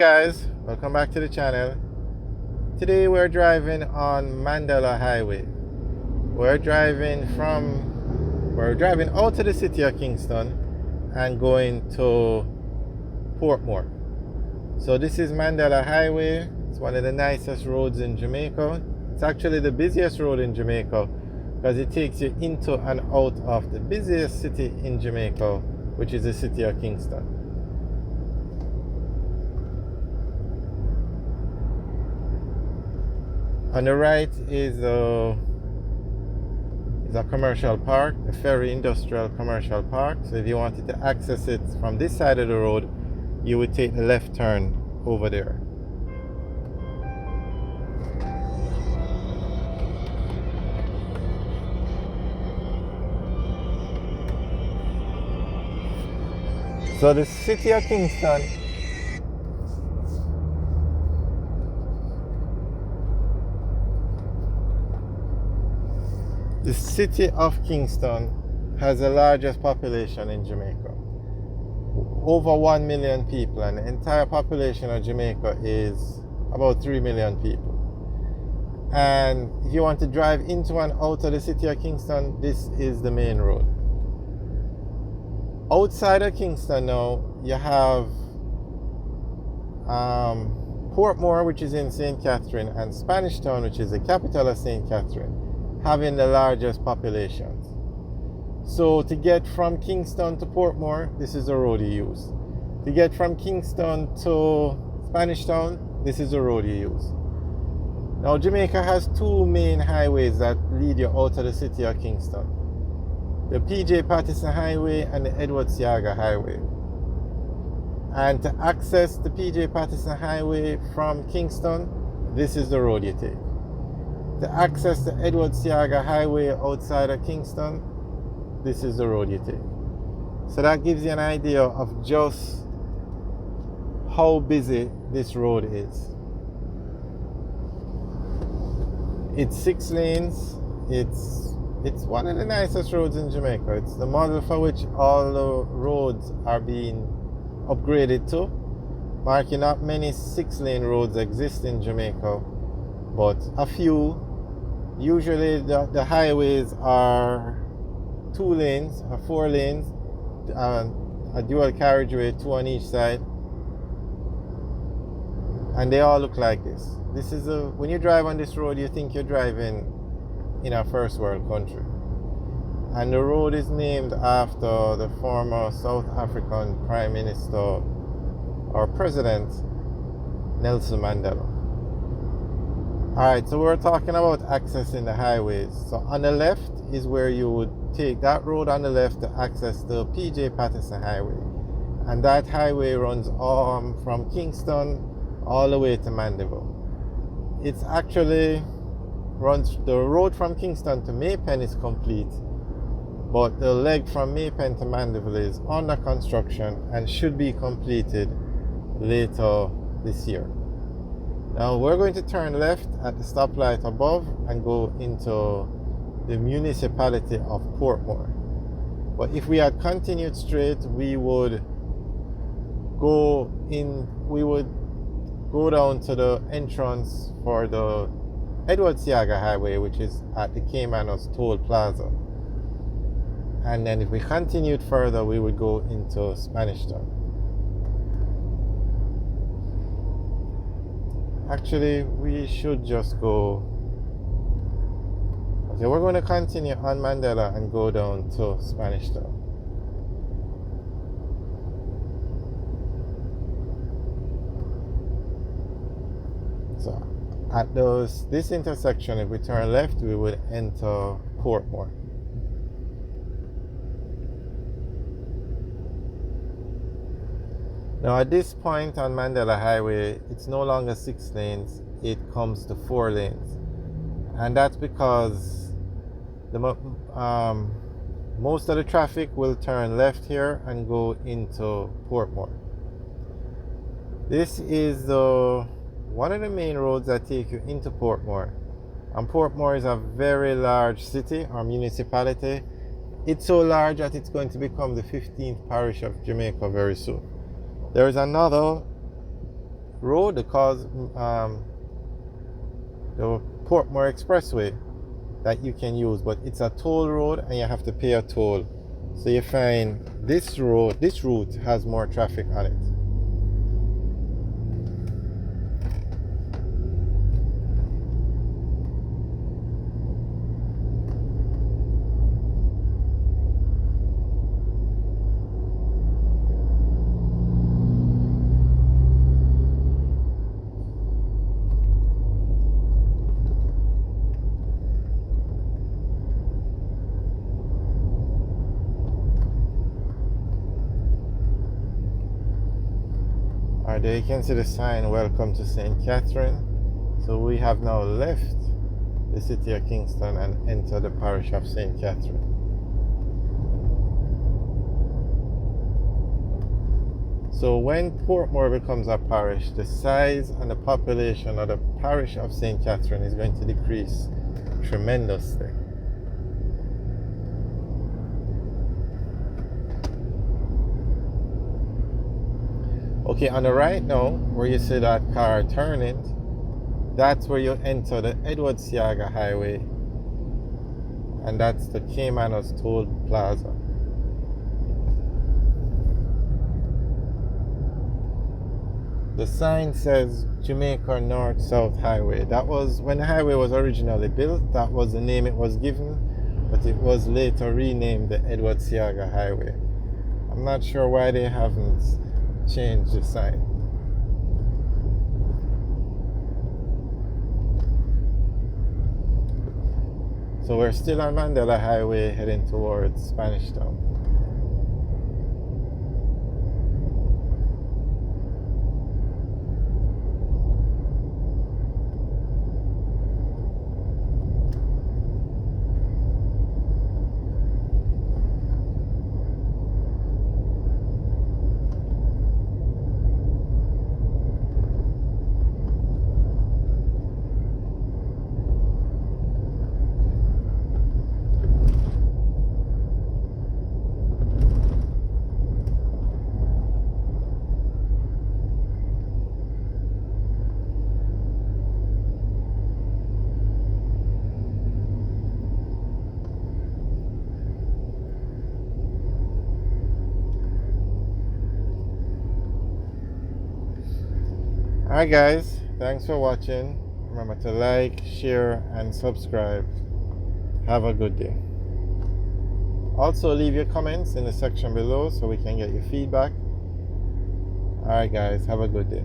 guys, welcome back to the channel. Today we're driving on Mandela Highway. We're driving out to the city of Kingston and going to Portmore. So this is Mandela Highway. It's one of the nicest roads in Jamaica. It's actually the busiest road in Jamaica because it takes you into and out of the busiest city in Jamaica, which is the city of Kingston. On the right is a commercial park, a very industrial commercial park. So if you wanted to access it from this side of the road, you would take the left turn over there. So the city of Kingston The city of Kingston has the largest population in Jamaica. Over 1 million people, and the entire population of Jamaica is about 3 million people. And if you want to drive into and out of the city of Kingston, this is the main road. Outside of Kingston now, you have Portmore, which is in St. Catherine, and Spanish Town, which is the capital of St. Catherine, having the largest populations. So to get from Kingston to Portmore, this is the road you use. To get from Kingston to Spanish Town, this is the road you use. Now Jamaica has two main highways that lead you out of the city of Kingston. The Patterson Highway and the Seaga Highway. And to access the Patterson Highway from Kingston, this is the road you take. To access the Seaga Highway outside of Kingston, this is the road you take. So that gives you an idea of just how busy this road is. It's 6 lanes. It's one of the nicest roads in Jamaica. It's the model for which all the roads are being upgraded to. Marking not many 6-lane roads exist in Jamaica, but a few. Usually the highways are 2 lanes or 4 lanes, a dual carriageway, 2 on each side, and they all look like this. When you drive on this road, you think you're driving in a first world country. And the road is named after the former South African Prime Minister or President Nelson Mandela. Alright, so we're talking about accessing the highways. So on the left is where you would take that road on the left to access the Patterson Highway. And that highway runs from Kingston all the way to Mandeville. It's actually the road from Kingston to Maypen is complete, but the leg from Maypen to Mandeville is under construction and should be completed later this year. Now we're going to turn left at the stoplight above and go into the municipality of Portmore. But if we had continued straight, we would go down to the entrance for the Seaga Highway, which is at the Caymanos Toll Plaza. And then if we continued further, we would go into Spanish Town. Actually, we should just go. Okay, we're going to continue on Mandela and go down to Spanish Town. So at this intersection, if we turn left, we would enter Portmore. Now at this point on Mandela Highway, it's no longer 6 lanes, it comes to 4 lanes. And that's because most of the traffic will turn left here and go into Portmore. This is one of the main roads that take you into Portmore. And Portmore is a very large city or municipality. It's so large that it's going to become the 15th parish of Jamaica very soon. There is another road, the Portmore Expressway that you can use, but it's a toll road and you have to pay a toll. So you find this route has more traffic on it. There you can see the sign, welcome to St. Catherine. So we have now left the city of Kingston and entered the parish of St. Catherine. So when Portmore becomes a parish, the size and the population of the parish of St. Catherine is going to decrease tremendously. Okay, on the right now, where you see that car turning, that's where you enter the Seaga Highway, and that's the Caymanos Toll Plaza. The sign says Jamaica North-South Highway. That was, when the highway was originally built, that was the name it was given, but it was later renamed the Seaga Highway. I'm not sure why they haven't change the sign. So we're still on Mandela Highway heading towards Spanish Town. Alright guys, thanks for watching. Remember to like, share and subscribe. Have a good day. Also leave your comments in the section below so we can get your feedback. Alright guys, have a good day.